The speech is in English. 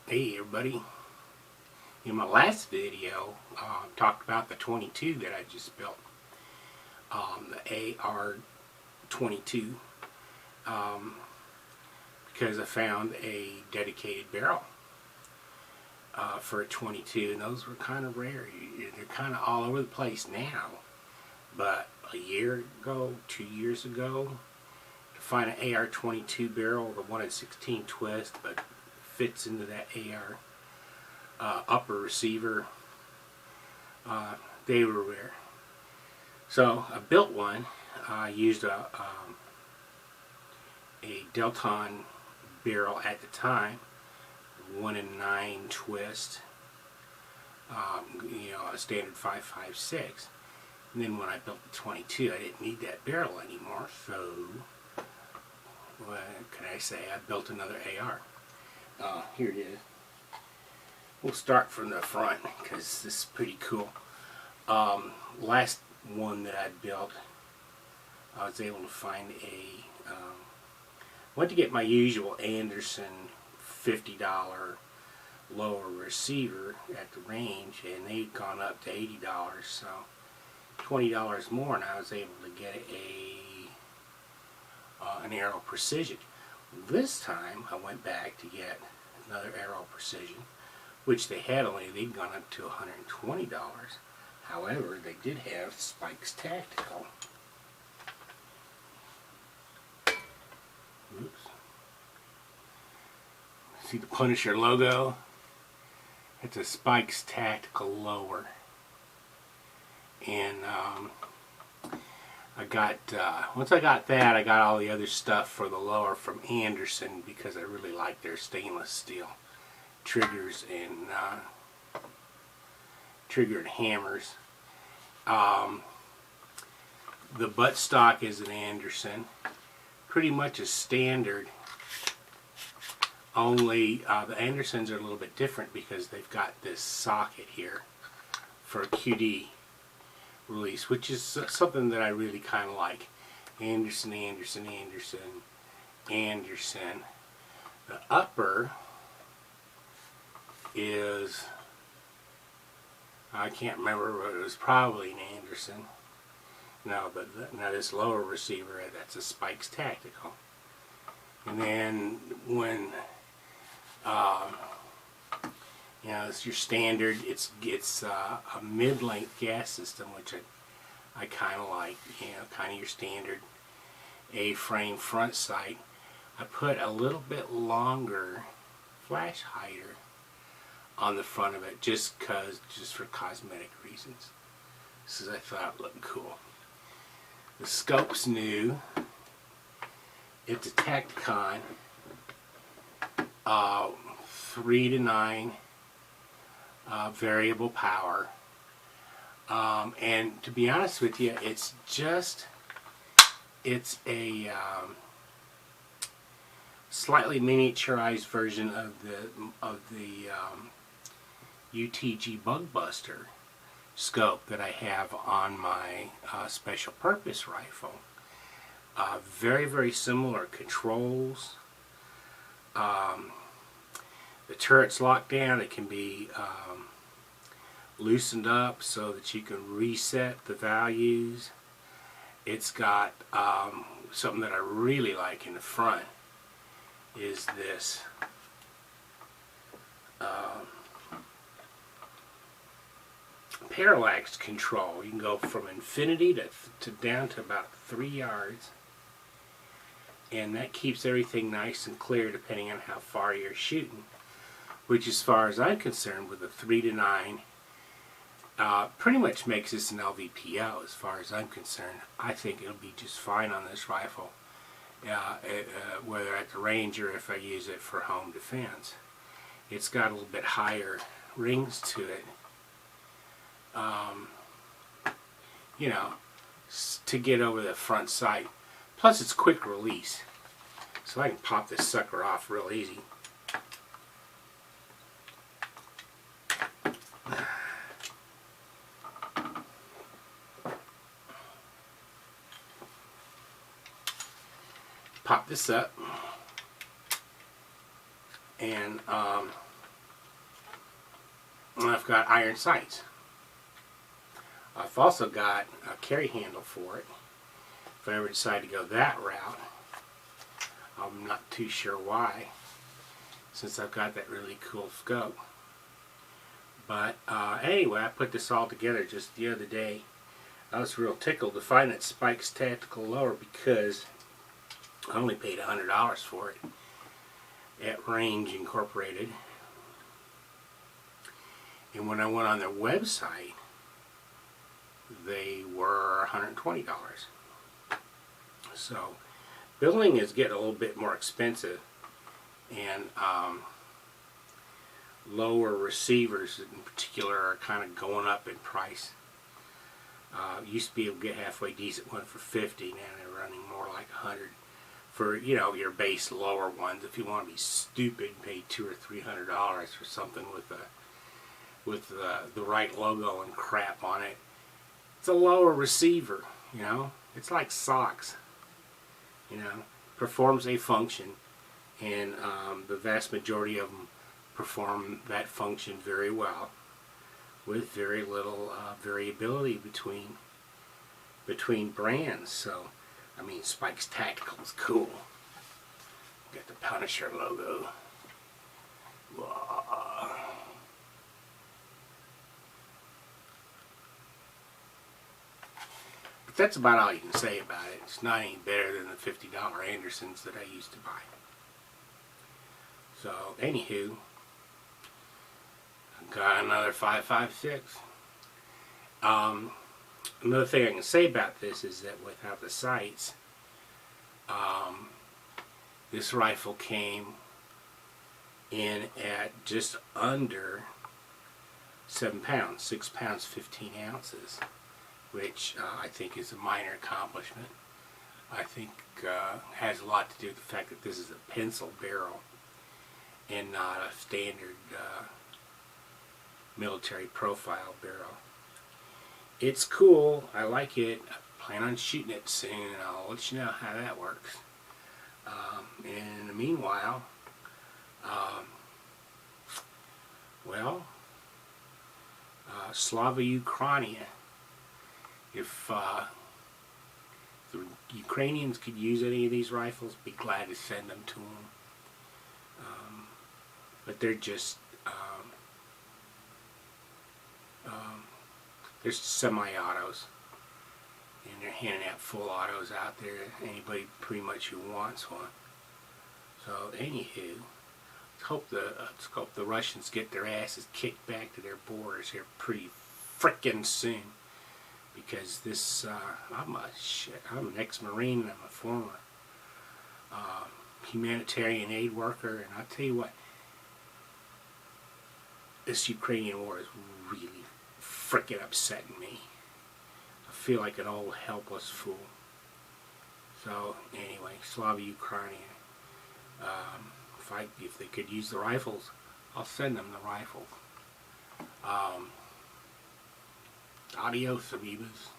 Hey everybody, in my last video talked about the 22 that I just built, the AR-22, because I found a dedicated barrel for a 22, and those were kind of rare. They're kind of all over the place now, but a year ago, 2 years ago, to find an AR-22 barrel, the 1 in 16 twist, but fits into that AR upper receiver, they were rare. So I built one. I used a Delton barrel at the time, 1 in 9 twist, a standard 5.56. And then when I built the 22, I didn't need that barrel anymore, so what can I say? I built another AR. Here it is. We'll start from the front because this is pretty cool. Last one that I built, I was able to find went to get my usual Anderson $50 lower receiver at the range, and they'd gone up to $80, so $20 more, and I was able to get an Aero Precision. This time I went back to get another Aero Precision, which they'd gone up to $120. However, they did have Spikes Tactical. Oops. See the Punisher logo? It's a Spikes Tactical lower. And once I got that, I got all the other stuff for the lower from Anderson because I really like their stainless steel triggers and triggered hammers. The buttstock is an Anderson, pretty much a standard. Only the Andersons are a little bit different because they've got this socket here for a QD release, which is something that I really kind of like. Anderson, Anderson, Anderson, Anderson. The upper is, I can't remember, but it was probably an Anderson. No, but now this lower receiver, that's a Spikes Tactical. And then when it's your standard, it's a mid-length gas system, which I kind of like, kind of your standard A-frame front sight. I put a little bit longer flash hider on the front of it just for cosmetic reasons. So I thought it looked cool. The scope's new. It's a Tacticon 3 to 9 variable power, and to be honest with you, it's a slightly miniaturized version of the UTG Bug Buster scope that I have on my special purpose rifle. Very, very similar controls. The turret's locked down. It can be loosened up so that you can reset the values. It's got something that I really like in the front is this parallax control. You can go from infinity to down to about 3 yards, and that keeps everything nice and clear depending on how far you're shooting, which, as far as I'm concerned, with a 3 to 9 pretty much makes this an LVPO as far as I'm concerned. I think it'll be just fine on this rifle, whether at the range or if I use it for home defense. It's got a little bit higher rings to it, to get over the front sight. Plus it's quick release, so I can pop this sucker off real easy. Pop this up, and And I've got iron sights. I've also got a carry handle for it. If I ever decide to go that route, I'm not too sure why, since I've got that really cool scope. But anyway, I put this all together just the other day. I was real tickled to find that Spike's Tactical Lower, because I only paid $100 for it at Range Incorporated. And when I went on their website, they were $120. So building is getting a little bit more expensive, and lower receivers in particular are kind of going up in price. Used to be able to get halfway decent one for $50, now they're running more like $100 for, you know, your base lower ones. If you want to be stupid, pay $200 or $300 for something with the right logo and crap on it. It's a lower receiver, you know. It's like socks, you know. Performs a function, and the vast majority of them perform that function very well, with very little variability between brands. So, I mean, Spike's Tactical is cool. Got the Punisher logo. Whoa. But that's about all you can say about it. It's not any better than the $50 Andersons that I used to buy. So, anywho, got another 5.56. Another thing I can say about this is that without the sights, this rifle came in at just under 7 pounds, 6 pounds 15 ounces, which I think is a minor accomplishment. I think has a lot to do with the fact that this is a pencil barrel and not a standard military profile barrel. It's cool. I like it. I plan on shooting it soon, and I'll let you know how that works. And in the meanwhile, Slava, Ukrania. If the Ukrainians could use any of these rifles, be glad to send them to them. But they're just they're semi-autos, and they're handing out full autos out there to anybody pretty much who wants one. So anywho, let's hope the Russians get their asses kicked back to their borders here pretty frickin' soon, because this I'm an ex-Marine, and I'm a former humanitarian aid worker, and I'll tell you what, this Ukrainian war is really frickin' upsetting me. I feel like an old helpless fool. So anyway, Slava, Ukrania. If they could use the rifles, I'll send them the rifles. Adios, amoebas.